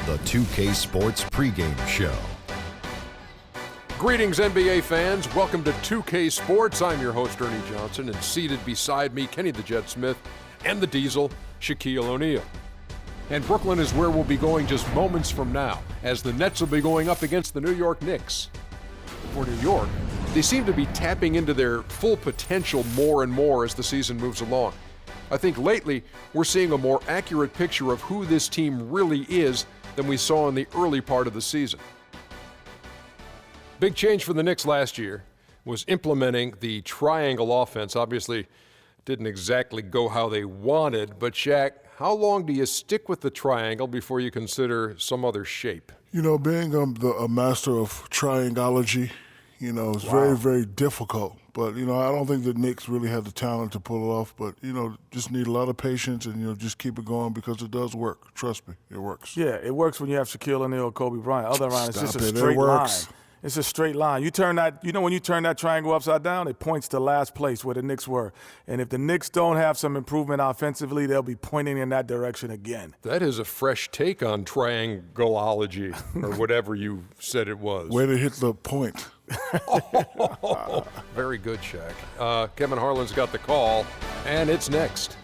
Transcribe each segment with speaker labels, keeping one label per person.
Speaker 1: the 2K Sports pregame show.
Speaker 2: Greetings, NBA fans. Welcome to 2K Sports. I'm your host, Ernie Johnson, and seated beside me, Kenny the Jet Smith, and the Diesel, Shaquille O'Neal. And Brooklyn is where we'll be going just moments from now, as the Nets will be going up against the New York Knicks. For New York, they seem to be tapping into their full potential more and more as the season moves along. I think lately, we're seeing a more accurate picture of who this team really is than we saw in the early part of the season. Big change for the Knicks last year was implementing the triangle offense. Obviously, didn't exactly go how they wanted, but Shaq, how long do you stick with the triangle before you consider some other shape?
Speaker 3: You know, being a master of triangology, is very, very difficult. But, I don't think the Knicks really have the talent to pull it off. But, just need a lot of patience and, just keep it going because it does work. Trust me, it works.
Speaker 4: Yeah, it works when you have Shaquille O'Neal or Kobe Bryant. Other than it's just a straight line. It's a straight line. You turn that, when you turn that triangle upside down, it points to last place where the Knicks were. And if the Knicks don't have some improvement offensively, they'll be pointing in that direction again.
Speaker 2: That is a fresh take on triangleology, or whatever you said it was.
Speaker 3: Way to hit the point.
Speaker 2: Very good, Shaq. Kevin Harlan's got the call, and it's next.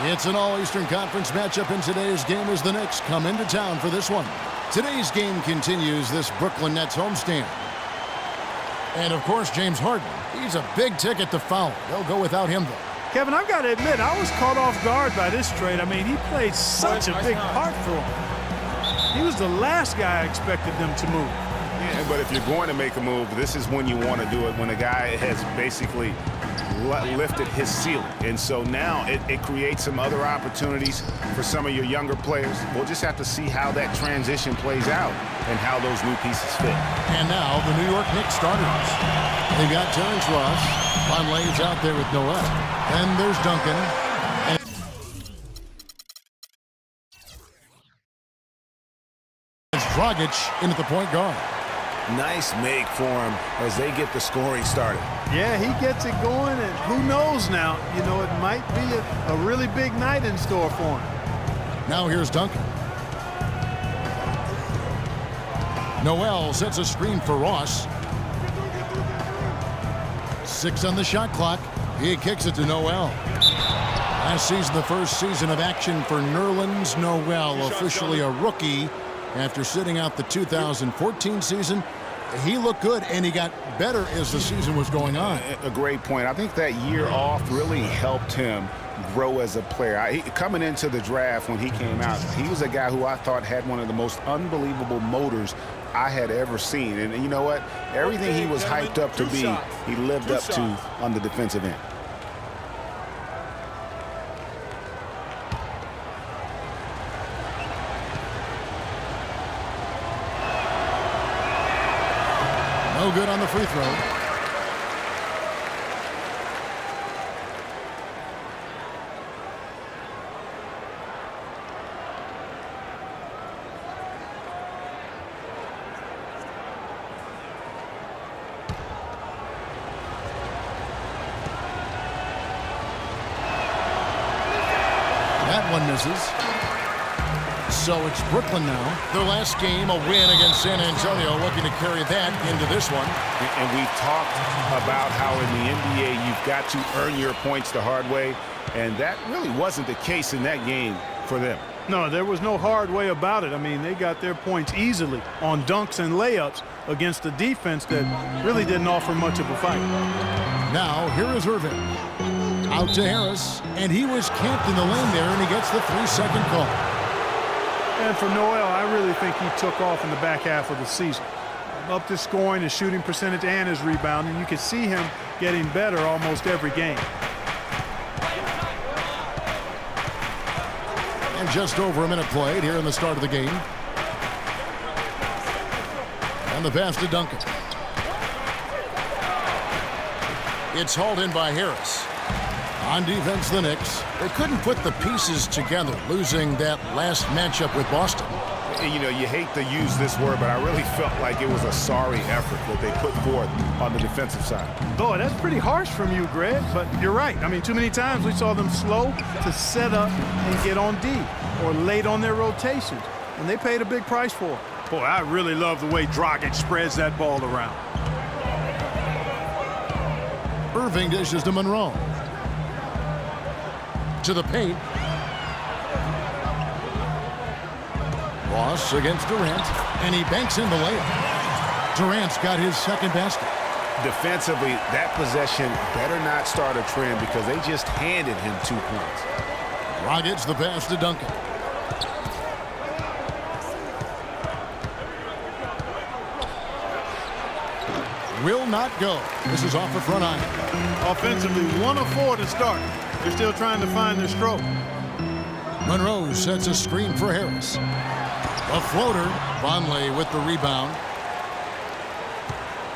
Speaker 5: It's an all-Eastern Conference matchup in today's game as the Knicks come into town for this one. Today's game continues this Brooklyn Nets homestand. And, of course, James Harden. He's a big ticket to foul. They'll go without him, though.
Speaker 6: Kevin, I've got to admit, I was caught off guard by this trade. I mean, he played such a big part for him. He was the last guy I expected them to move.
Speaker 7: Yeah, but if you're going to make a move, this is when you want to do it, when a guy has basically lifted his ceiling. And so now it creates some other opportunities for some of your younger players. We'll just have to see how that transition plays out and how those new pieces fit.
Speaker 5: And now the New York Knicks starters. They've got Terrence Ross. Vonleh's out there with Noel. And there's Duncan. And Dragic in at the point guard.
Speaker 7: Nice make for him as they get the scoring started.
Speaker 6: Yeah, he gets it going, and who knows now, it might be a really big night in store for him.
Speaker 5: Now here's Duncan. Noel sets a screen for Ross. 6 on the shot clock. He kicks it to Noel. Last season, the first season of action for Nerlens Noel, officially a rookie after sitting out the 2014 season. He looked good, and he got better as the season was going on.
Speaker 7: A great point. I think that year off really helped him grow as a player. Coming into the draft when he came out, he was a guy who I thought had one of the most unbelievable motors I had ever seen. And you know what? Everything he was hyped up to be, he lived up to on the defensive end.
Speaker 5: No good on the free throw. That one misses. So it's Brooklyn now. Their last game, a win against San Antonio, looking to carry that into this one.
Speaker 7: And we've talked about how in the NBA you've got to earn your points the hard way, and that really wasn't the case in that game for them.
Speaker 6: No, there was no hard way about it. I mean, they got their points easily on dunks and layups against a defense that really didn't offer much of a fight.
Speaker 5: Now, here is Irving. Out to Harris, and he was camped in the lane there, and he gets the 3-second call.
Speaker 6: And for Noel, I really think he took off in the back half of the season. Up to scoring, his shooting percentage, and his rebounding. You can see him getting better almost every game.
Speaker 5: And just over a minute played here in the start of the game. And the pass to Duncan. It's hauled in by Harris. On defense, the Knicks. They couldn't put the pieces together, losing that last matchup with Boston.
Speaker 7: You know, you hate to use this word, but I really felt like it was a sorry effort that they put forth on the defensive side.
Speaker 6: Oh, that's pretty harsh from you, Greg, but you're right. I mean, too many times we saw them slow to set up and get on D or late on their rotations, and they paid a big price for it. Boy, I really love the way Dragic spreads that ball around.
Speaker 5: Irving dishes to Monroe. To the paint. Ross against Durant, and he banks in the layup. Durant's got his second basket.
Speaker 7: Defensively, that possession better not start a trend because they just handed him 2 points.
Speaker 5: Dragic the pass to Duncan. Will not go. This is off the front iron.
Speaker 6: Offensively, 1 of 4 to start. They're still trying to find their stroke.
Speaker 5: Monroe sets a screen for Harris. A floater. Vonleh with the rebound.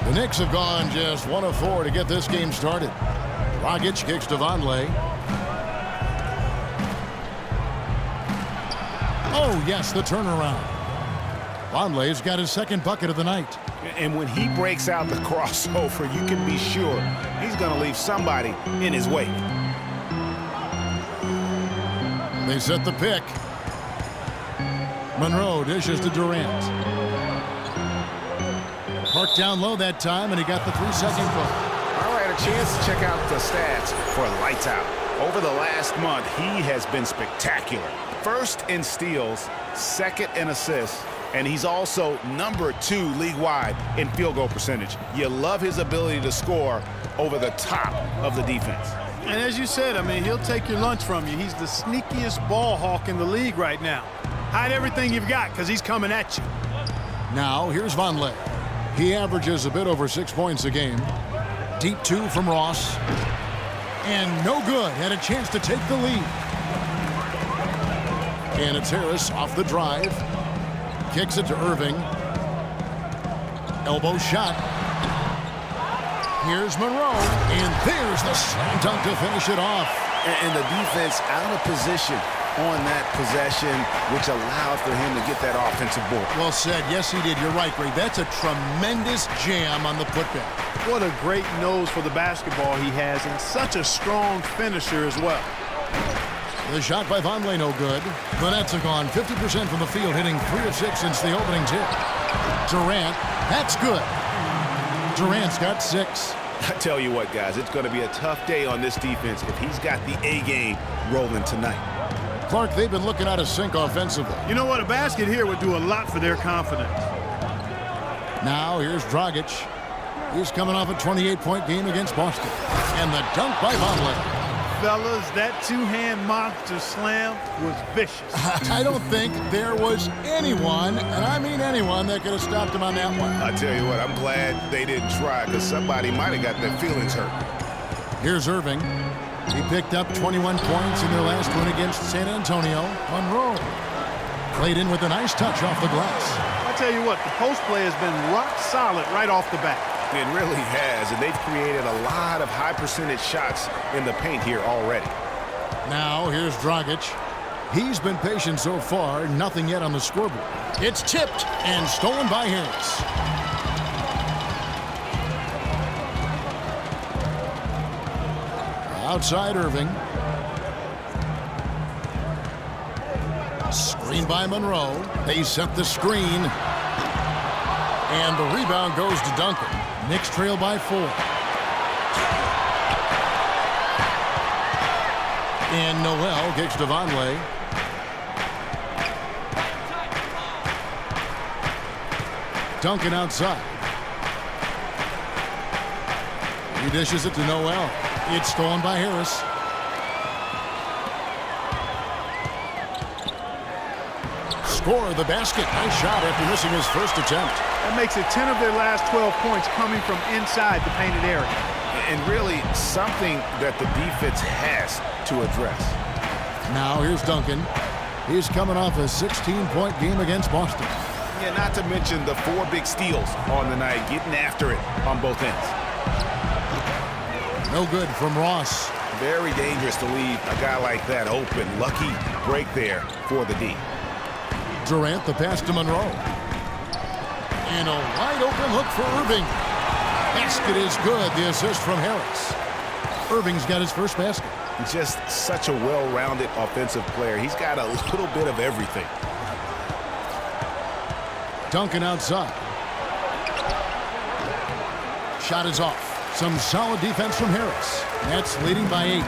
Speaker 5: The Knicks have gone just 1 of 4 to get this game started. Dragic kicks to Vonleh. Oh, yes, the turnaround. Vonleh's got his second bucket of the night.
Speaker 7: And when he breaks out the crossover, you can be sure he's going to leave somebody in his wake.
Speaker 5: They set the pick. Monroe dishes to Durant. Parked down low that time, and he got the 3-second play.
Speaker 7: All right, a chance to check out the stats for Lights Out. Over the last month, he has been spectacular. First in steals, second in assists, and he's also number 2 league-wide in field goal percentage. You love his ability to score over the top of the defense.
Speaker 6: And as you said, I mean, he'll take your lunch from you. He's the sneakiest ball hawk in the league right now. Hide everything you've got because he's coming at you.
Speaker 5: Now, here's Vonleh. He averages a bit over 6 points a game. Deep 2 from Ross. And no good. Had a chance to take the lead. And it's Harris off the drive. Kicks it to Irving. Elbow shot. Here's Monroe. And there's the slam dunk to finish it off.
Speaker 7: And the defense out of position on that possession, which allowed for him to get that offensive board.
Speaker 5: Well said. Yes, he did. You're right, Greg. That's a tremendous jam on the putback.
Speaker 6: What a great nose for the basketball he has, and such a strong finisher as well.
Speaker 5: The shot by Vonleh no good. The Nets have gone 50% from the field, hitting 3 of 6 since the opening tip. Durant, that's good. Durant's got 6.
Speaker 7: I tell you what, guys, it's going to be a tough day on this defense if he's got the A game rolling tonight.
Speaker 5: Clark, they've been looking out of sync offensively.
Speaker 6: You know what? A basket here would do a lot for their confidence.
Speaker 5: Now here's Dragic. He's coming off a 28-point game against Boston. And the dunk by Vonleh.
Speaker 6: Fellas, that two-hand monster slam was vicious.
Speaker 5: I don't think there was anyone, and I mean anyone, that could have stopped him on that one.
Speaker 7: I tell you what, I'm glad they didn't try because somebody might have got their feelings hurt.
Speaker 5: Here's Irving. He picked up 21 points in their last win against San Antonio. Monroe played in with a nice touch off the glass.
Speaker 6: I tell you what, the post play has been rock solid right off the bat.
Speaker 7: It really has, and they've created a lot of high-percentage shots in the paint here already.
Speaker 5: Now, here's Dragic. He's been patient so far, nothing yet on the scoreboard. It's tipped and stolen by Harris. Outside Irving. Screen by Monroe. They set the screen. And the rebound goes to Duncan. Knicks trail by 4. And Noel kicks to Vonleh. Duncan outside. He dishes it to Noel. It's stolen by Harris. score the basket. Nice shot after missing his first attempt.
Speaker 6: That makes it 10 of their last 12 points coming from inside the painted area.
Speaker 7: And really something that the defense has to address.
Speaker 5: Now here's Duncan. He's coming off a 16-point game against Boston.
Speaker 7: Yeah, not to mention the 4 big steals on the night, getting after it on both ends.
Speaker 5: No good from Ross.
Speaker 7: Very dangerous to leave a guy like that open. Lucky break there for the D.
Speaker 5: Durant, the pass to Monroe. And a wide open look for Irving. Basket is good. The assist from Harris. Irving's got his first basket.
Speaker 7: Just such a well-rounded offensive player. He's got a little bit of everything.
Speaker 5: Duncan outside. Shot is off. Some solid defense from Harris. Nets leading by 8.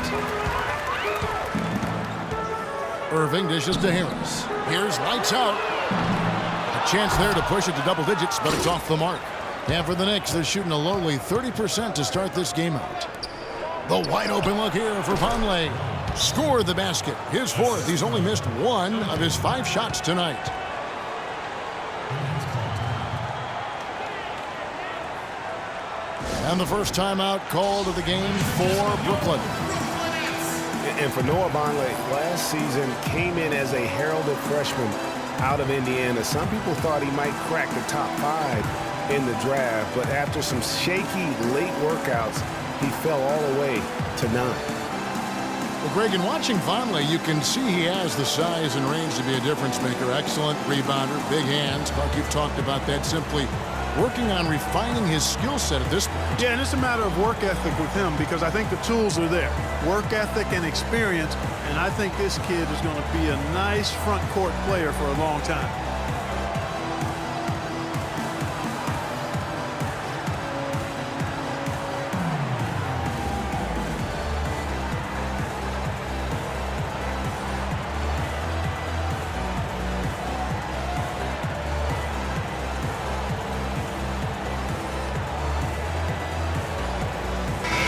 Speaker 5: Irving dishes to Harris. Here's lights out. A chance there to push it to double digits, but it's off the mark. And for the Knicks, they're shooting a lowly 30% to start this game out. The wide open look here for Vonleh. Scored the basket. His 4th. He's only missed 1 of his 5 shots tonight. And the first timeout called of the game for Brooklyn.
Speaker 7: And for Noah Vonleh, last season came in as a heralded freshman out of Indiana. Some people thought he might crack the top 5 in the draft, but after some shaky late workouts, he fell all the way to 9.
Speaker 5: Well, Greg, in watching Vonleh, you can see he has the size and range to be a difference maker. Excellent rebounder, big hands. Buck, you've talked about that, simply working on refining his skill set at this point.
Speaker 6: Yeah, and it's a matter of work ethic with him because I think the tools are there. Work ethic and experience, and I think this kid is going to be a nice front court player for a long time.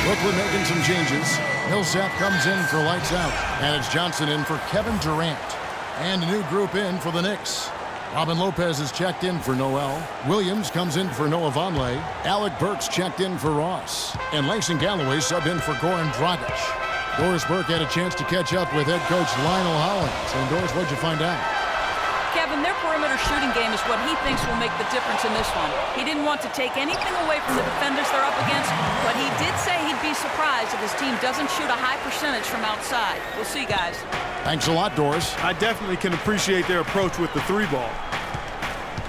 Speaker 5: Brooklyn making some changes. Millsap comes in for lights out. And it's Johnson in for Kevin Durant. And a new group in for the Knicks. Robin Lopez is checked in for Noel. Williams comes in for Noah Vonleh. Alec Burks checked in for Ross. And Langston Galloway subbed in for Goran Dragic. Doris Burke had a chance to catch up with head coach Lionel Hollins. And Doris, what'd you find out?
Speaker 8: Kevin, their perimeter shooting game is what he thinks will make the difference in this one. He didn't want to take anything away from the defenders they're up against, but he did say he'd be surprised if his team doesn't shoot a high percentage from outside. We'll see, guys. Thanks a lot, Doris.
Speaker 6: I definitely can appreciate their approach with the 3-ball.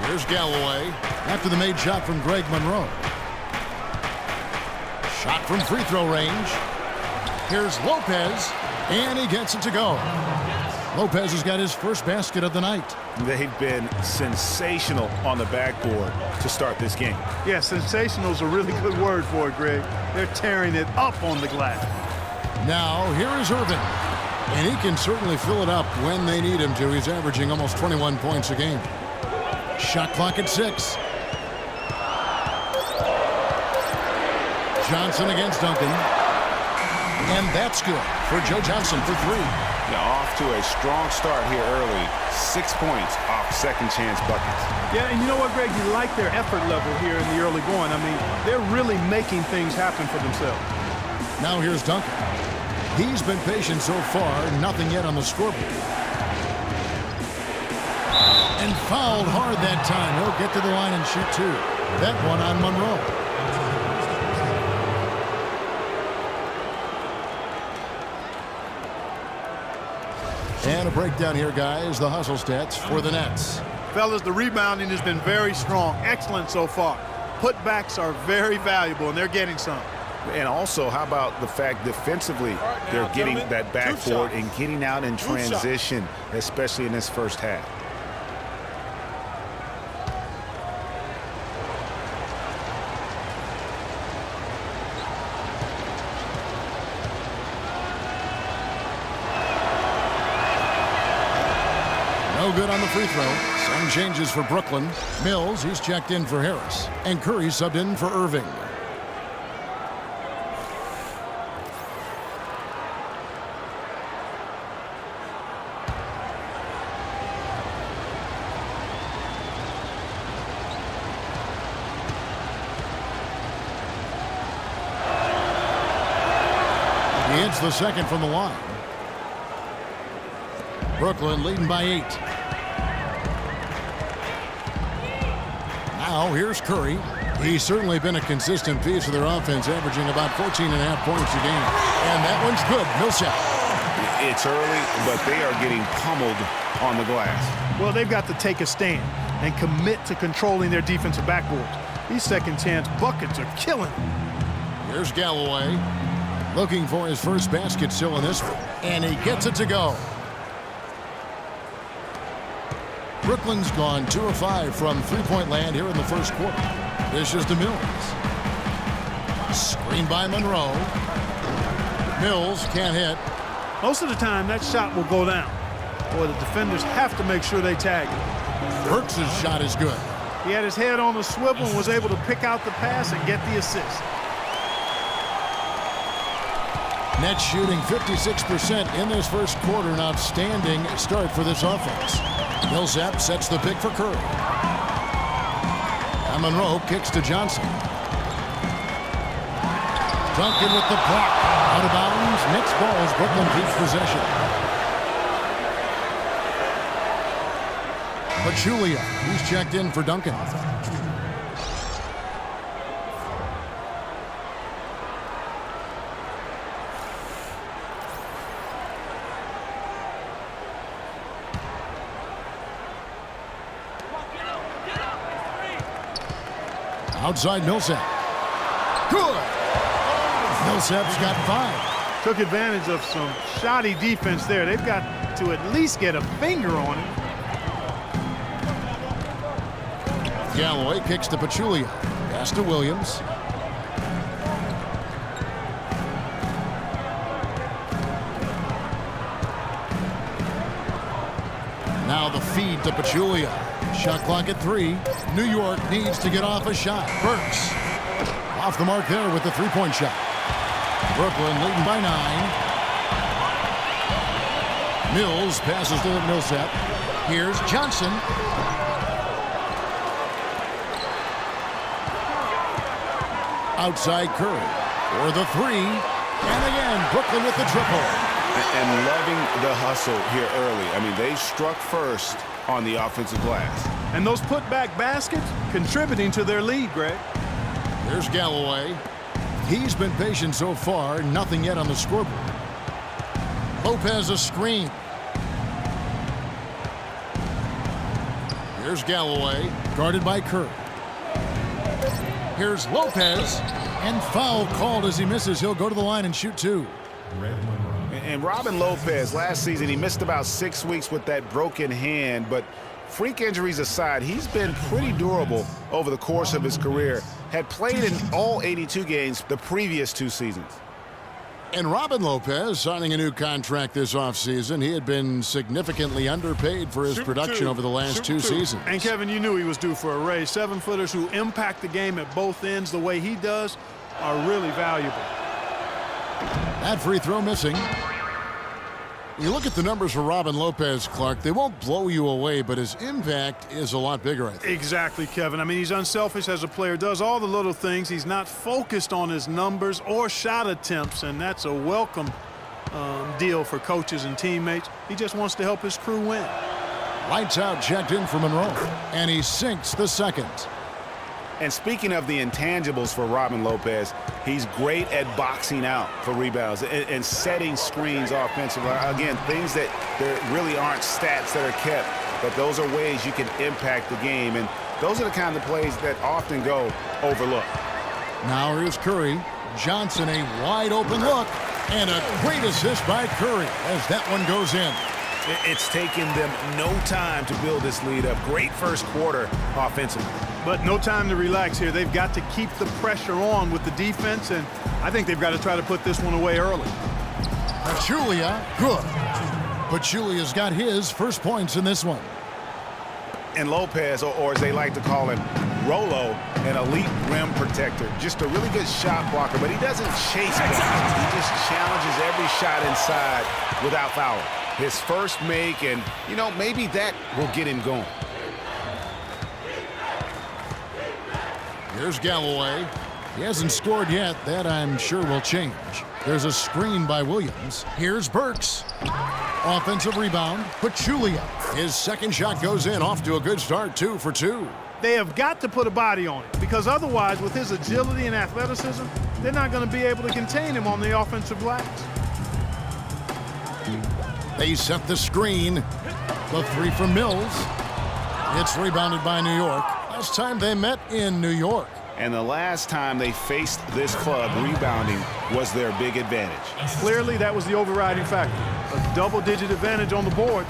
Speaker 5: Here's Galloway after the made shot from Greg Monroe. Shot from free throw range. Here's Lopez, and he gets it to go. Lopez has got his first basket of the night.
Speaker 7: They've been sensational on the backboard to start this game.
Speaker 6: Yeah, sensational is a really good word for it, Greg. They're tearing it up on the glass.
Speaker 5: Now, here is Irving. And he can certainly fill it up when they need him to. He's averaging almost 21 points a game. Shot clock at 6. Johnson against Duncan. And that's good for Joe Johnson for 3.
Speaker 7: Now off to a strong start here early. 6 points off second chance buckets.
Speaker 6: Yeah, and you know what, Greg? You like their effort level here in the early going. I mean, they're really making things happen for themselves.
Speaker 5: Now here's Duncan. He's been patient so far, nothing yet on the scoreboard. And fouled hard that time. He'll get to the line and shoot 2. That one on Monroe. And a breakdown here, guys. The hustle stats for the Nets.
Speaker 6: Fellas, the rebounding has been very strong. Excellent so far. Putbacks are very valuable, and they're getting some.
Speaker 7: And also, how about the fact defensively, they're getting that backboard and getting out in transition, especially in this first half.
Speaker 5: No good on the free throw. Some changes for Brooklyn. Mills, he's checked in for Harris. And Curry subbed in for Irving. hits the second from the line. Brooklyn leading by 8. Now here's Curry. He's certainly been a consistent piece of their offense, averaging about 14.5 points a game. And that one's good. Millsap.
Speaker 7: It's early, but they are getting pummeled on the glass.
Speaker 6: Well, they've got to take a stand and commit to controlling their defensive backboards. These second chance buckets are killing them.
Speaker 5: Here's Galloway looking for his first basket still in this one. And he gets it to go. Brooklyn's gone 2 of 5 from three-point land here in the first quarter. Dishes to Mills. Screen by Monroe. Mills can't hit.
Speaker 6: Most of the time, that shot will go down. Boy, the defenders have to make sure they tag it.
Speaker 5: Burks' shot is good.
Speaker 6: He had his head on the swivel and was able to pick out the pass and get the assist.
Speaker 5: Nets shooting 56% in this first quarter. An outstanding start for this offense. Millsap sets the pick for Curry. And Monroe kicks to Johnson. Duncan with the block. Out of bounds. Knicks balls. Brooklyn keeps possession. Pachulia. He's checked in for Duncan. Outside Millsap. Good. Millsap's got 5.
Speaker 6: Took advantage of some shoddy defense there. They've got to at least get a finger on it.
Speaker 5: Galloway kicks to Pachulia. Pass to Williams. Now the feed to Pachulia. Shot clock at 3. New York needs to get off a shot. Burks off the mark there with the three-point shot. Brooklyn leading by 9. Mills passes to Millsap. Here's Johnson. Outside Curry for the 3. And again, Brooklyn with the triple.
Speaker 7: And loving the hustle here early. I mean, they struck first on the offensive glass.
Speaker 6: And those putback baskets contributing to their lead, Greg.
Speaker 5: There's Galloway. He's been patient so far. Nothing yet on the scoreboard. Lopez a screen. Here's Galloway, guarded by Curry. Here's Lopez, and foul called as he misses. He'll go to the line and shoot 2.
Speaker 7: And Robin Lopez, last season, he missed about 6 weeks with that broken hand, but freak injuries aside, he's been pretty durable over the course of his career. Had played in all 82 games the previous 2 seasons.
Speaker 5: And Robin Lopez signing a new contract this offseason. He had been significantly underpaid for his production over the last 2 seasons.
Speaker 6: And Kevin, you knew he was due for a raise. 7-footers who impact the game at both ends the way he does are really valuable.
Speaker 5: That free throw missing. You look at the numbers for Robin Lopez, Clark. They won't blow you away, but his impact is a lot bigger, I think.
Speaker 6: Exactly, Kevin. I mean, he's unselfish as a player, does all the little things. He's not focused on his numbers or shot attempts, and that's a welcome deal for coaches and teammates. He just wants to help his crew win.
Speaker 5: Lights out, checked in for Monroe, and he sinks the second.
Speaker 7: And speaking of the intangibles for Robin Lopez, he's great at boxing out for rebounds and setting screens offensively. Again, things that there really aren't stats that are kept, but those are ways you can impact the game. And those are the kind of plays that often go overlooked.
Speaker 5: Now here's Curry. Johnson, a wide open look, and a great assist by Curry as that one goes in.
Speaker 7: It's taken them no time to build this lead up. Great first quarter offensively.
Speaker 6: But no time to relax here. They've got to keep the pressure on with the defense, and I think they've got to try to put this one away early.
Speaker 5: Pachulia, good. Pachulia's got his first points in this one.
Speaker 7: And Lopez, or as they like to call him, Rolo, an elite rim protector. Just a really good shot blocker, but he doesn't chase blocks. He just challenges every shot inside without fouling. His first make, and, you know, maybe that will get him going.
Speaker 5: Here's Galloway. He hasn't scored yet. That, I'm sure, will change. There's a screen by Williams. Here's Burks. Offensive rebound, Pachulia. His second shot goes in, off to a good start, 2 for 2.
Speaker 6: They have got to put a body on it, because otherwise, with his agility and athleticism, they're not going to be able to contain him on the offensive glass.
Speaker 5: They set the screen. The 3 from Mills. It's rebounded by New York. Last time they met in New York.
Speaker 7: And the last time they faced this club, rebounding was their big advantage.
Speaker 6: Clearly, that was the overriding factor. A double-digit advantage on the boards.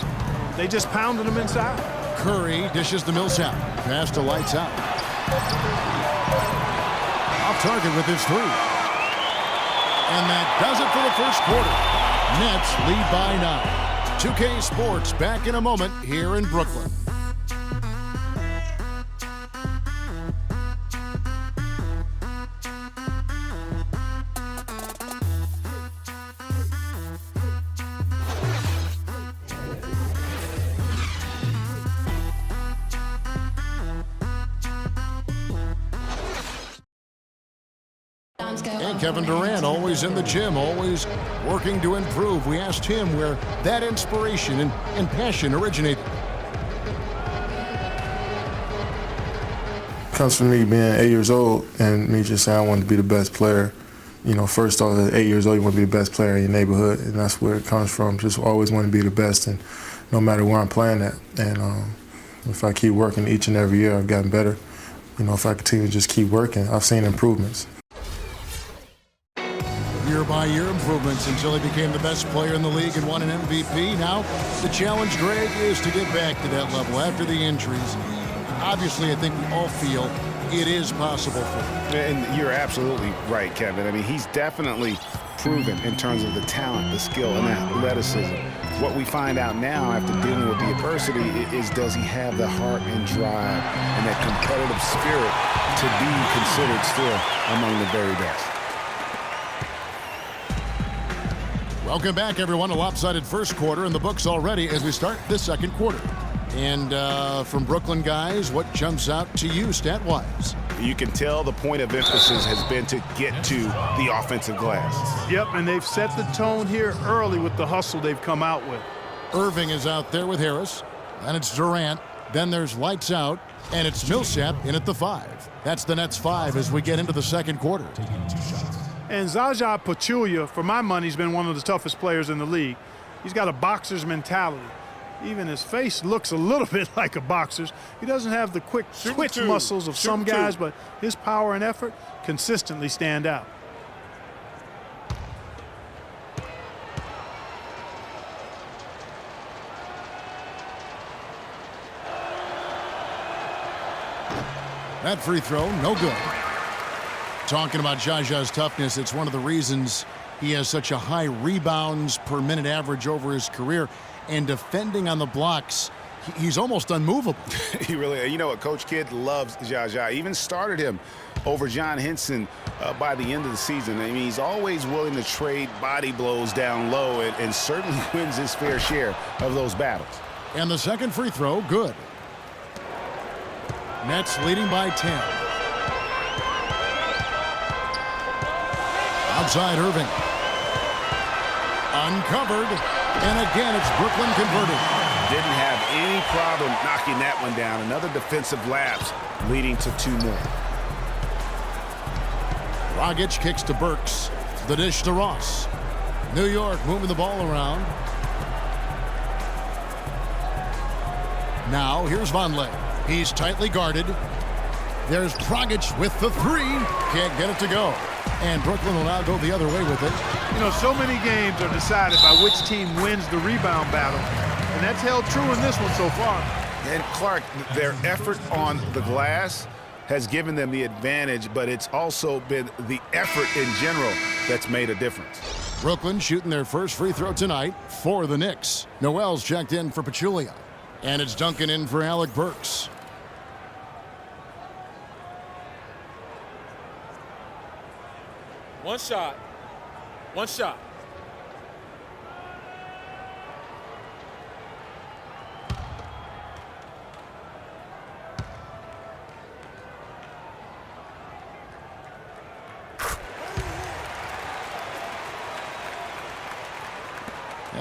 Speaker 6: They just pounded them inside.
Speaker 5: Curry dishes the Millsap. Pass to Lights Out. Off target with his 3. And that does it for the first quarter. Nets lead by 9. 2K Sports back in a moment here in Brooklyn. And Kevin Durant, always in the gym, always working to improve. We asked him where that inspiration and passion originated.
Speaker 9: Comes from me being 8 years old and me just saying I wanted to be the best player. You know, first off, at 8 years old, you want to be the best player in your neighborhood, and that's where it comes from. Just always want to be the best, and no matter where I'm playing at. And if I keep working each and every year, I've gotten better. You know, if I continue to just keep working, I've seen improvements.
Speaker 5: Year-by-year improvements until he became the best player in the league and won an MVP. Now, the challenge, Greg, is to get back to that level after the injuries. Obviously, I think we all feel it is possible for him.
Speaker 7: And you're absolutely right, Kevin. I mean, he's definitely proven in terms of the talent, the skill, and athleticism. What we find out now after dealing with the adversity is, does he have the heart and drive and that competitive spirit to be considered still among the very best?
Speaker 5: Welcome back, everyone. A lopsided first quarter in the books already as we start this second quarter. And from Brooklyn, guys, what jumps out to you stat-wise?
Speaker 7: You can tell the point of emphasis has been to get to the offensive glass.
Speaker 6: Yep, and they've set the tone here early with the hustle they've come out with.
Speaker 5: Irving is out there with Harris. Then it's Durant. Then there's Lights Out. And it's Millsap in at the 5. That's the Nets 5 as we get into the second quarter.
Speaker 6: And Zaza Pachulia, for my money, has been one of the toughest players in the league. He's got a boxer's mentality. Even his face looks a little bit like a boxer's. He doesn't have the quick twitch muscles of some guys, but his power and effort consistently stand out.
Speaker 5: That free throw, no good. Talking about Jaja's toughness, it's one of the reasons he has such a high rebounds per minute average over his career. And defending on the blocks, he's almost unmovable.
Speaker 7: He really, you know what, Coach Kidd loves Jaja. Even started him over John Henson by the end of the season. I mean, he's always willing to trade body blows down low and certainly wins his fair share of those battles.
Speaker 5: And the second free throw, good. Nets leading by 10. Outside Irving. Uncovered. And again, it's Brooklyn converted.
Speaker 7: Didn't have any problem knocking that one down. Another defensive lapse leading to 2 more.
Speaker 5: Dragic kicks to Burks. The dish to Ross. New York moving the ball around. Now here's Vonleh. He's tightly guarded. There's Dragic with the 3. Can't get it to go. And Brooklyn will now go the other way with it.
Speaker 6: You know, so many games are decided by which team wins the rebound battle. And that's held true in this one so far.
Speaker 7: And Clark, their effort on the glass has given them the advantage, but it's also been the effort in general that's made a difference.
Speaker 5: Brooklyn shooting their first free throw tonight for the Knicks. Noel's checked in for Pachulia. And it's Duncan in for Alec Burks.
Speaker 10: One shot. One shot.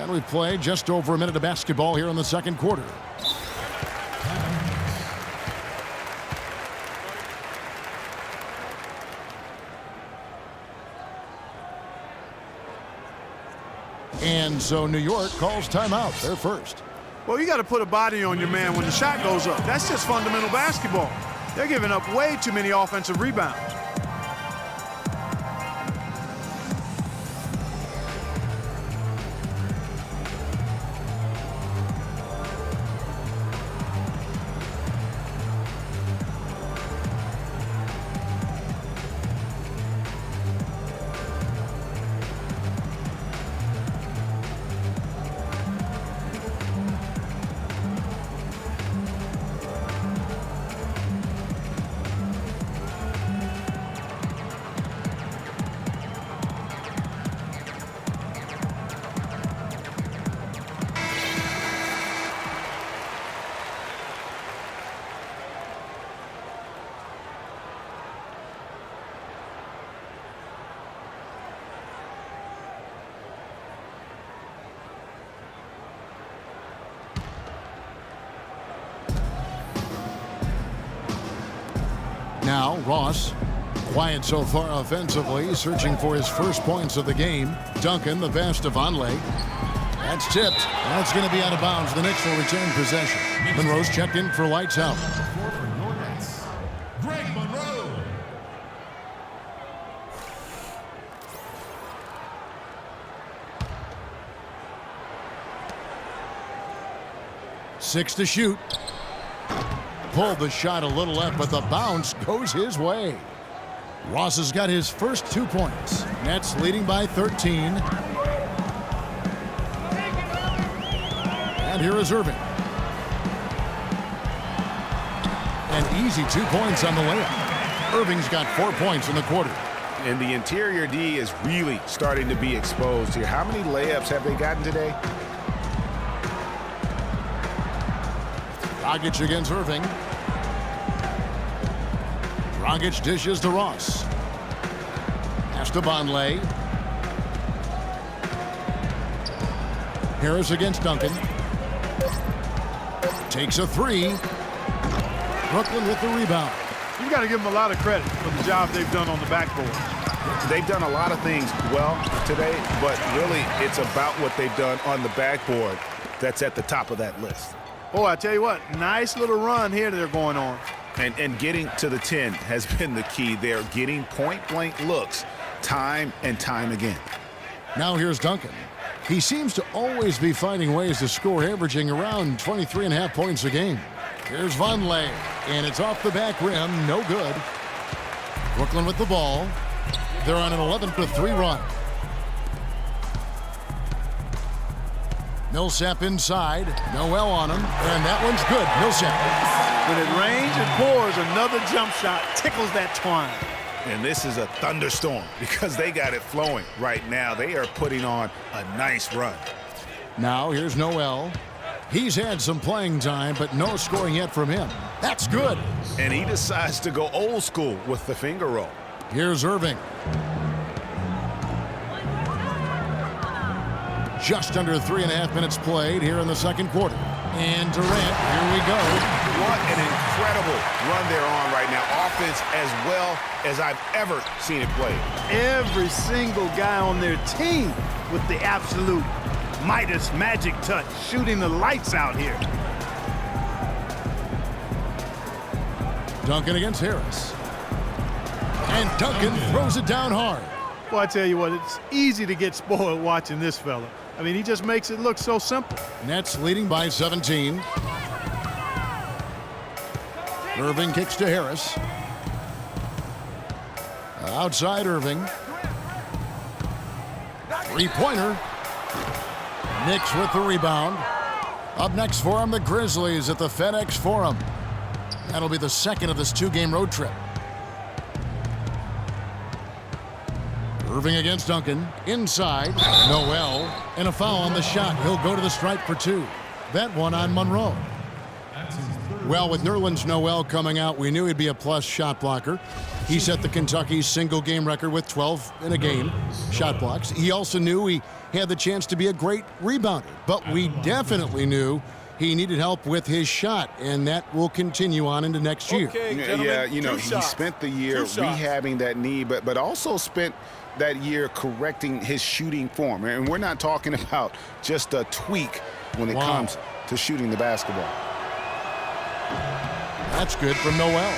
Speaker 5: And we've played just over a minute of basketball here in the second quarter. And so New York calls timeout. They're first.
Speaker 6: Well, you got to put a body on your man when the shot goes up. That's just fundamental basketball. They're giving up way too many offensive rebounds.
Speaker 5: Now Ross, quiet so far offensively, searching for his first points of the game. Duncan, the pass to Vonleh. That's tipped. That's going to be out of bounds. The Knicks will return possession. Monroe's checked in for lights out.
Speaker 11: Greg Monroe.
Speaker 5: Six to shoot. Pulled the shot a little left, but the bounce goes his way. Ross has got his first 2 points. Nets leading by 13. And here is Irving. An easy 2 points on the layup. Irving's got 4 points in the quarter.
Speaker 7: And the interior D is really starting to be exposed here. How many layups have they gotten today?
Speaker 5: Dragic against Irving. Dragic dishes to Ross. Pass to Vonleh. Harris against Duncan. Takes a three. Brooklyn with the rebound.
Speaker 6: You got to give them a lot of credit for the job they've done on the backboard.
Speaker 7: They've done a lot of things well today, but really it's about what they've done on the backboard that's at the top of that list.
Speaker 6: Boy, I tell you what, nice little run here they're going on.
Speaker 7: And getting to the 10 has been the key. They're getting point-blank looks time and time again.
Speaker 5: Now here's Duncan. He seems to always be finding ways to score, averaging around 23.5 points a game. Here's Vonleh, and it's off the back rim, no good. Brooklyn with the ball. They're on an 11-3 run. Millsap inside. Noel on him, and that one's good. Millsap.
Speaker 6: When it rains and pours, another jump shot tickles that twine.
Speaker 7: And this is a thunderstorm because they got it flowing right now. They are putting on a nice run.
Speaker 5: Now here's Noel. He's had some playing time, but no scoring yet from him. That's good.
Speaker 7: And he decides to go old school with the finger roll.
Speaker 5: Here's Irving. Just under 3.5 minutes played here in the second quarter. And Durant, here we go.
Speaker 7: What an incredible run they're on right now. Offense as well as I've ever seen it played.
Speaker 6: Every single guy on their team with the absolute Midas magic touch, shooting the lights out here.
Speaker 5: Duncan against Harris. And Duncan throws it down hard.
Speaker 6: Well, I tell you what, it's easy to get spoiled watching this fella. I mean, he just makes it look so simple.
Speaker 5: Nets leading by 17. Irving kicks to Harris. Outside Irving. Three-pointer. Knicks with the rebound. Up next for him, the Grizzlies at the FedEx Forum. That'll be the second of this two-game road trip. Irving against Duncan. Inside. Noel. And a foul on the shot. He'll go to the stripe for two. That one on Monroe. Well, with Nerlens Noel coming out, we knew he'd be a plus shot blocker. He set the Kentucky single-game record with 12 in a game shot blocks. He also knew he had the chance to be a great rebounder, but we definitely knew he needed help with his shot, and that will continue on into next year.
Speaker 7: Yeah, you know, he spent the year rehabbing that knee, but also spent that year correcting his shooting form. And we're not talking about just a tweak when it comes to shooting the basketball.
Speaker 5: That's good from Noel.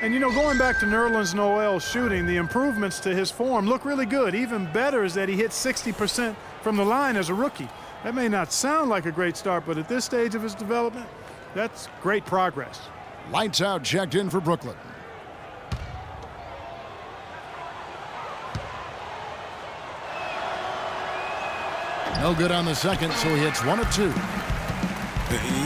Speaker 6: And, you know, going back to Nerlens Noel shooting, the improvements to his form look really good. Even better is that he hit 60% from the line as a rookie. That may not sound like a great start, but at this stage of his development, that's great progress.
Speaker 5: Lights out, checked in for Brooklyn. No good on the second, so he hits 1 of 2.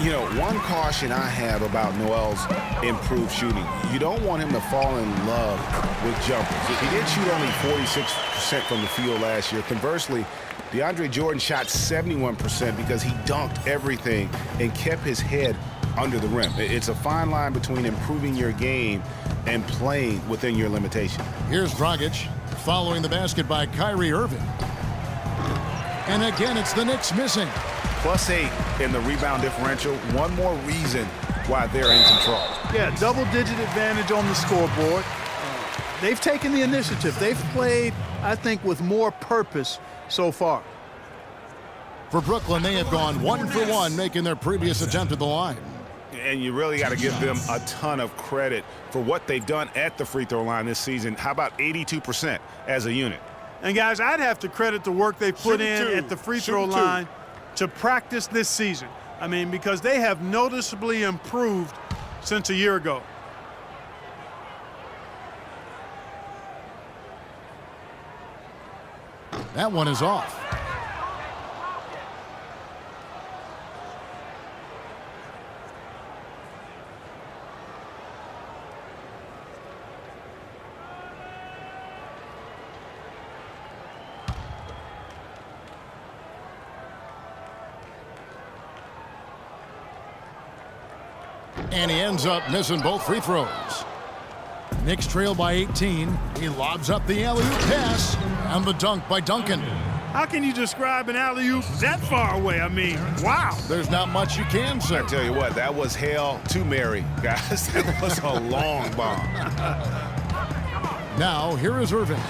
Speaker 7: You know, one caution I have about Noel's improved shooting, you don't want him to fall in love with jumpers. He did shoot only 46% from the field last year. Conversely, DeAndre Jordan shot 71% because he dunked everything and kept his head under the rim. It's a fine line between improving your game and playing within your limitation.
Speaker 5: Here's Dragic following the basket by Kyrie Irving. And again, it's the Knicks missing.
Speaker 7: +8 in the rebound differential. One more reason why they're in control.
Speaker 6: Yeah, double-digit advantage on the scoreboard. They've taken the initiative. They've played, I think, with more purpose so far.
Speaker 5: For Brooklyn, they have gone 1 for 1, making their previous attempt at the line.
Speaker 7: And you really got to give them a ton of credit for what they've done at the free throw line this season. How about 82% as a unit?
Speaker 6: And, guys, I'd have to credit the work they put in at the free throw line to practice this season. I mean, because they have noticeably improved since a year ago.
Speaker 5: That one is off. And he ends up missing both free throws. Knicks trail by 18. He lobs up the alley-oop pass and the dunk by Duncan.
Speaker 6: How can you describe an alley-oop that far away? I mean, wow.
Speaker 5: There's not much you can say.
Speaker 7: I tell you what, that was Hail to Mary, guys. That was a long bomb.
Speaker 5: Now, here is Irving.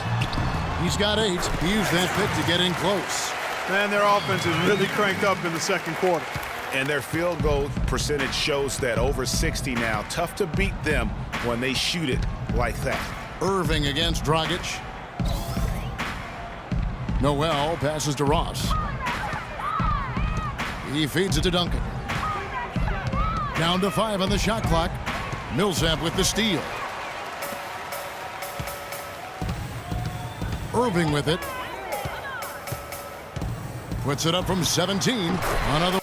Speaker 5: He's got 8. He used that pick to get in close.
Speaker 6: Man, their offense is really cranked up in the second quarter.
Speaker 7: And their field goal percentage shows that, over 60 now. Tough to beat them when they shoot it like that.
Speaker 5: Irving against Dragic. Noel passes to Ross. He feeds it to Duncan. Down to 5 on the shot clock. Millsap with the steal. Irving with it. Puts it up from 17. Another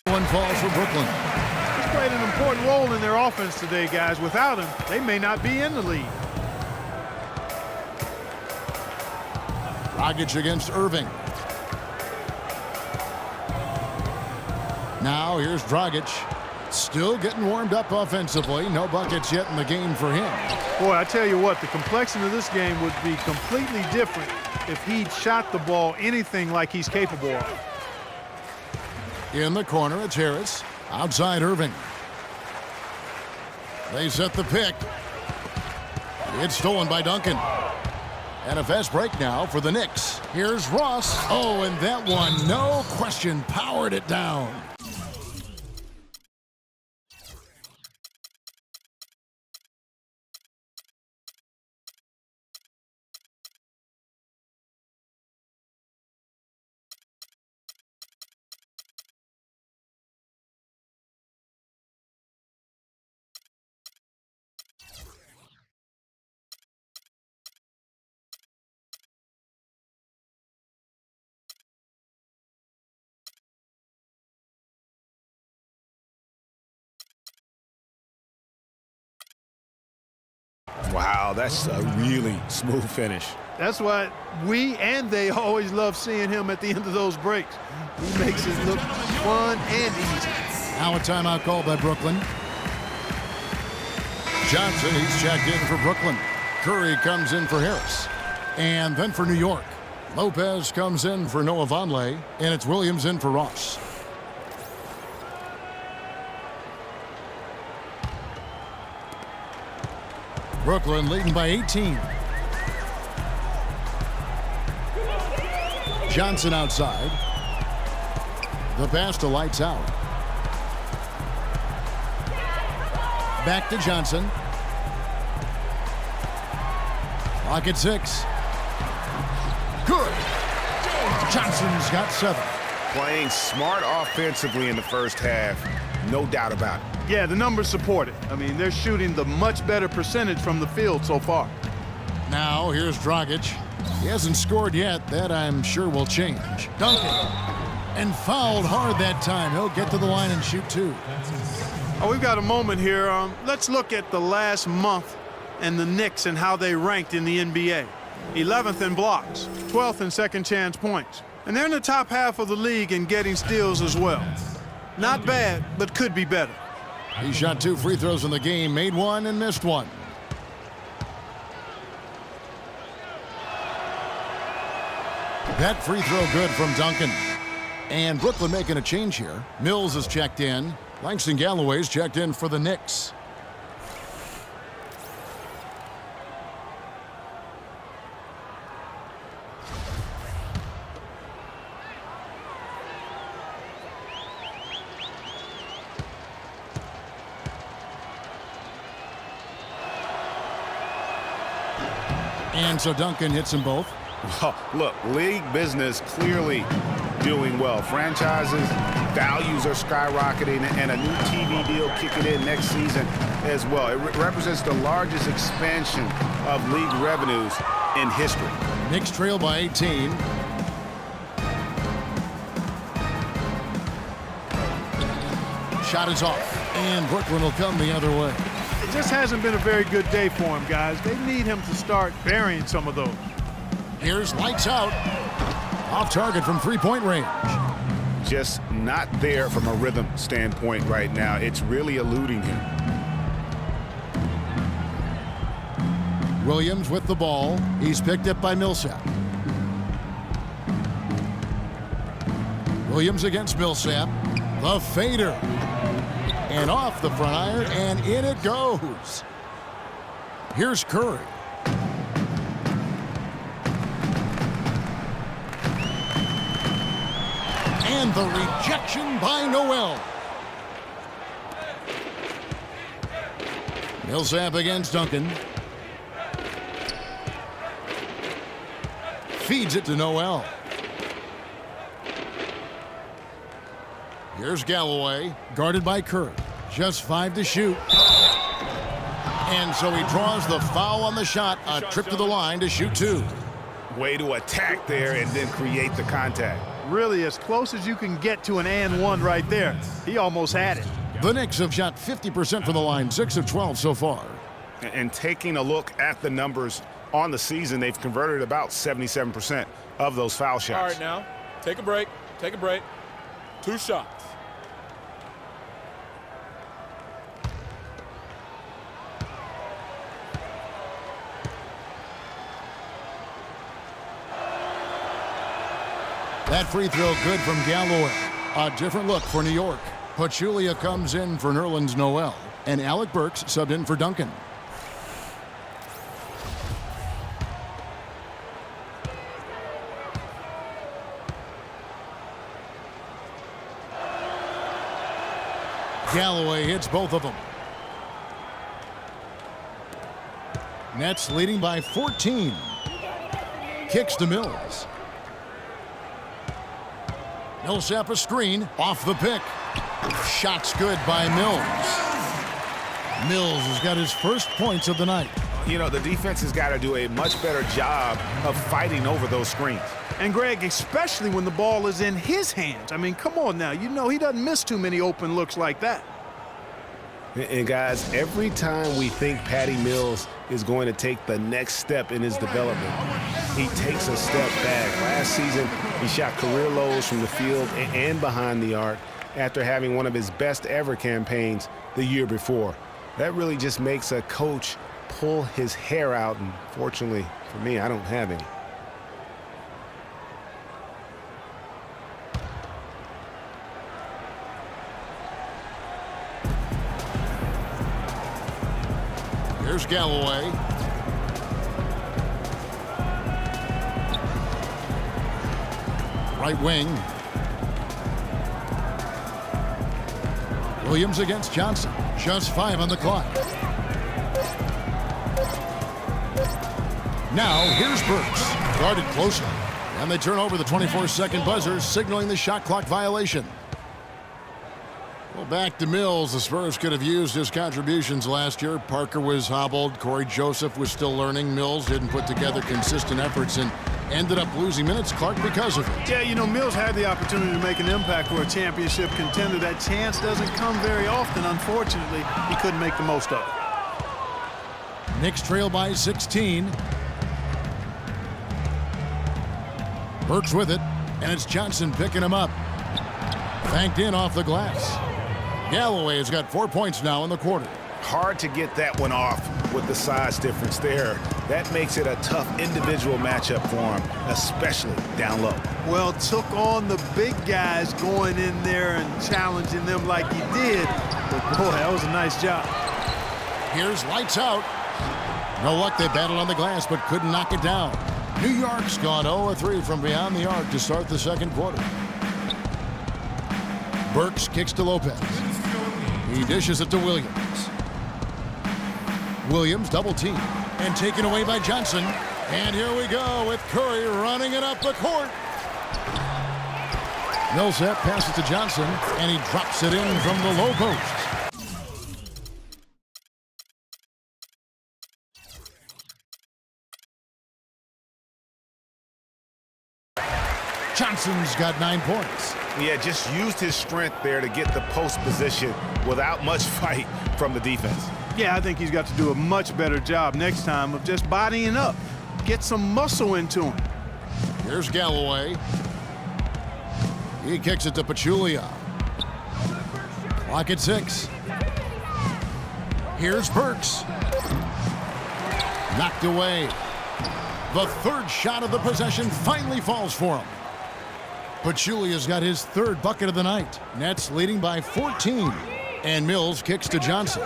Speaker 5: one falls for Brooklyn.
Speaker 6: He's played an important role in their offense today, guys. Without him, they may not be in the lead.
Speaker 5: Dragic against Irving. Now here's Dragic. Still getting warmed up offensively. No buckets yet in the game for him.
Speaker 6: Boy, I tell you what, the complexion of this game would be completely different if he'd shot the ball anything like he's capable of.
Speaker 5: In the corner, it's Harris. Outside Irving. They set the pick. It's stolen by Duncan. And a fast break now for the Knicks. Here's Ross. Oh, and that one, no question, powered it down.
Speaker 7: Wow, that's a really smooth finish.
Speaker 6: That's why we and they always love seeing him at the end of those breaks. He makes it look fun and easy.
Speaker 5: Now a timeout called by Brooklyn. Johnson, he's checked in for Brooklyn. Curry comes in for Harris. And then for New York, Lopez comes in for Noah Vonleh, and it's Williams in for Ross. Brooklyn leading by 18. Johnson outside. The pass to Lights Out. Back to Johnson. Clock at 6. Good. Johnson's got 7.
Speaker 7: Playing smart offensively in the first half, no doubt about it.
Speaker 6: Yeah, the numbers support it. I mean, they're shooting the much better percentage from the field so far.
Speaker 5: Now here's Dragic. He hasn't scored yet. That I'm sure will change. Duncan. And fouled hard that time. He'll get to the line and shoot 2.
Speaker 6: Oh, we've got a moment here. Let's look at the last month and the Knicks and how they ranked in the NBA. 11th in blocks, 12th in second chance points. And they're in the top half of the league in getting steals as well. Not bad, but could be better.
Speaker 5: He shot 2 free throws in the game, made 1 and missed 1. That free throw good from Duncan. And Brooklyn making a change here. Mills is checked in. Langston Galloway's checked in for the Knicks. And so Duncan hits them both.
Speaker 7: Look, league business clearly doing well. Franchises, values are skyrocketing, and a new TV deal kicking in next season as well. It represents the largest expansion of league revenues in history.
Speaker 5: Knicks trail by 18. Shot is off, and Brooklyn will come the other way.
Speaker 6: It just hasn't been a very good day for him, guys. They need him to start burying some of those.
Speaker 5: Here's Lights Out. Off target from three-point range.
Speaker 7: Just not there from a rhythm standpoint right now. It's really eluding him.
Speaker 5: Williams with the ball. He's picked up by Millsap. Williams against Millsap. The fader. And off the front iron, and in it goes. Here's Curry. And the rejection by Noel. Millsap against Duncan. Feeds it to Noel. Here's Galloway, guarded by Curry. Just 5 to shoot. And so he draws the foul on the shot. A trip to the line to shoot 2.
Speaker 7: Way to attack there and then create the contact.
Speaker 6: Really as close as you can get to an and one right there. He almost had it.
Speaker 5: The Knicks have shot 50% from the line, 6 of 12 so far.
Speaker 7: And taking a look at the numbers on the season, they've converted about 77% of those foul shots.
Speaker 10: All right, now, take a break. Take a break. 2 shots.
Speaker 5: That free throw good from Galloway. A different look for New York. Pachulia comes in for Nerlens Noel, and Alec Burks subbed in for Duncan. Galloway hits both of them. Nets leading by 14. Kicks to Mills. Millsap a screen, off the pick. Shot's good by Mills. Mills has got his first points of the night.
Speaker 7: You know, the defense has got to do a much better job of fighting over those screens.
Speaker 6: And Greg, especially when the ball is in his hands. I mean, come on now. You know he doesn't miss too many open looks like that.
Speaker 7: And guys, every time we think Patty Mills is going to take the next step in his development, he takes a step back. Last season, he shot career lows from the field and behind the arc. after having one of his best ever campaigns the year before. That really just makes a coach pull his hair out, and fortunately for me, I don't have any.
Speaker 5: Here's Galloway. Right wing. Williams against Johnson. Just 5 on the clock. Now here's Burks. Guarded closely. And they turn over the 24-second buzzer, signaling the shot clock violation. Well, back to Mills. The Spurs could have used his contributions last year. Parker was hobbled. Corey Joseph was still learning. Mills didn't put together consistent efforts and ended up losing minutes, Clark, because of it.
Speaker 6: Yeah, you know, Mills had the opportunity to make an impact for a championship contender. That chance doesn't come very often. Unfortunately, he couldn't make the most of it.
Speaker 5: Knicks trail by 16. Burks with it, and it's Johnson picking him up. Banked in off the glass. Galloway has got 4 points now in the quarter.
Speaker 7: Hard to get that one off with the size difference there. That makes it a tough individual matchup for him, especially down low.
Speaker 6: Well, took on the big guys going in there and challenging them like he did. But boy, that was a nice job.
Speaker 5: Here's lights out. No luck, they battled on the glass but couldn't knock it down. New York's gone 0-3 from beyond the arc to start the second quarter. Burks kicks to Lopez. He dishes it to Williams. Williams double team and taken away by Johnson. And here we go with Curry running it up the court. Millsap passes to Johnson and he drops it in from the low post. Johnson's got 9 points.
Speaker 7: Yeah, just used his strength there to get the post position without much fight from the defense.
Speaker 6: Yeah, I think he's got to do a much better job next time of just bodying up. Get some muscle into him.
Speaker 5: Here's Galloway. He kicks it to Pachulia. Clock at 6. Here's Burks. Knocked away. The third shot of the possession finally falls for him. Pachulia's got his third bucket of the night. Nets leading by 14. And Mills kicks to Johnson.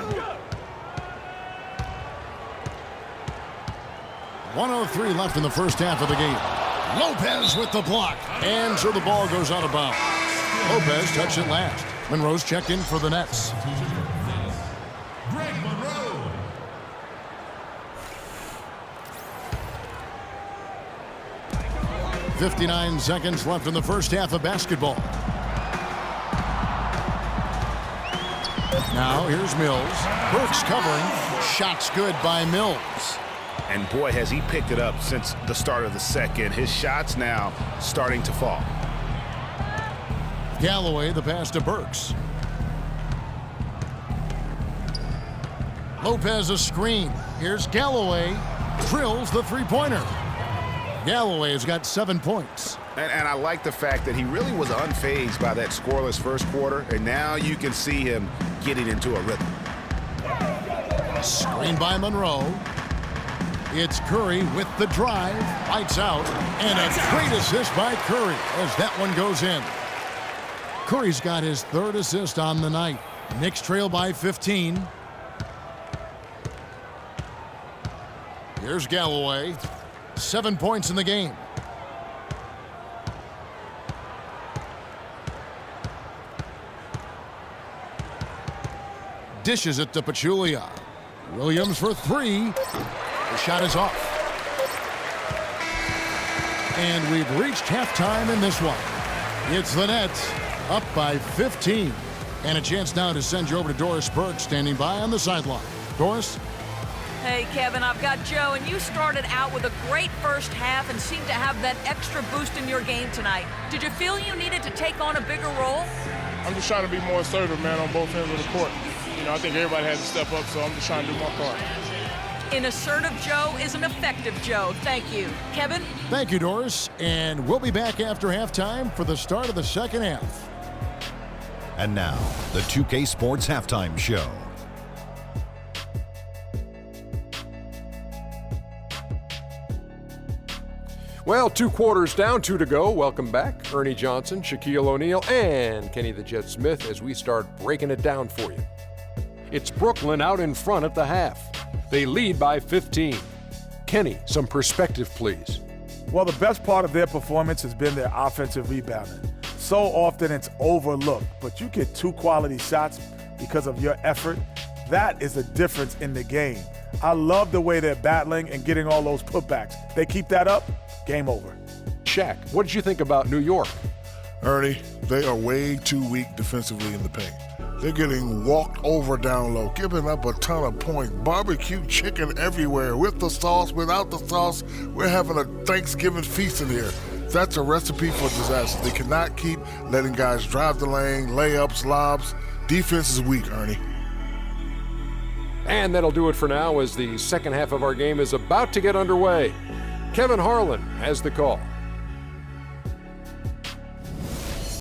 Speaker 5: 1:03 left in the first half of the game. Lopez with the block. And so the ball goes out of bounds. Lopez touched it last. Monroe's checked in for the Nets. 59 seconds left in the first half of basketball. Now here's Mills. Burks covering. Shots good by Mills.
Speaker 7: And boy, has he picked it up since the start of the second. His shots now starting to fall.
Speaker 5: Galloway, the pass to Burks. Lopez a screen. Here's Galloway. Drills the three-pointer. Galloway has got 7 points.
Speaker 7: And I like the fact that he really was unfazed by that scoreless first quarter, and now you can see him getting into a rhythm.
Speaker 5: Screen by Monroe. It's Curry with the drive. Lights out. And a great assist by Curry as that one goes in. Curry's got his third assist on the night. Knicks trail by 15. Here's Galloway. 7 points in the game. Dishes it to Pachulia. Williams for 3. The shot is off. And we've reached halftime in this one. It's the Nets up by 15. And a chance now to send you over to Doris Burke standing by on the sideline. Doris?
Speaker 8: Hey, Kevin, I've got Joe, and you started out with a great first half and seemed to have that extra boost in your game tonight. Did you feel you needed to take on a bigger role?
Speaker 10: I'm just trying to be more assertive, man, on both ends of the court. You know, I think everybody has to step up, so I'm just trying to do my part.
Speaker 8: An assertive Joe is an effective Joe. Thank you. Kevin?
Speaker 5: Thank you, Doris. And we'll be back after halftime for the start of the second half.
Speaker 1: And now, the 2K Sports Halftime Show.
Speaker 2: Well, 2 quarters down, 2 to go. Welcome back, Ernie Johnson, Shaquille O'Neal, and Kenny the Jet Smith as we start breaking it down for you. It's Brooklyn out in front at the half. They lead by 15. Kenny, some perspective, please.
Speaker 4: Well, the best part of their performance has been their offensive rebounding. So often it's overlooked, but you get 2 quality shots because of your effort. That is the difference in the game. I love the way they're battling and getting all those putbacks. They keep that up, game over.
Speaker 2: Shaq, what did you think about New York?
Speaker 3: Ernie, they are way too weak defensively in the paint. They're getting walked over down low, giving up a ton of points. Barbecue chicken everywhere, with the sauce, without the sauce. We're having a Thanksgiving feast in here. That's a recipe for disaster. They cannot keep letting guys drive the lane, layups, lobs. Defense is weak, Ernie.
Speaker 2: And that'll do it for now as the second half of our game is about to get underway. Kevin Harlan has the call.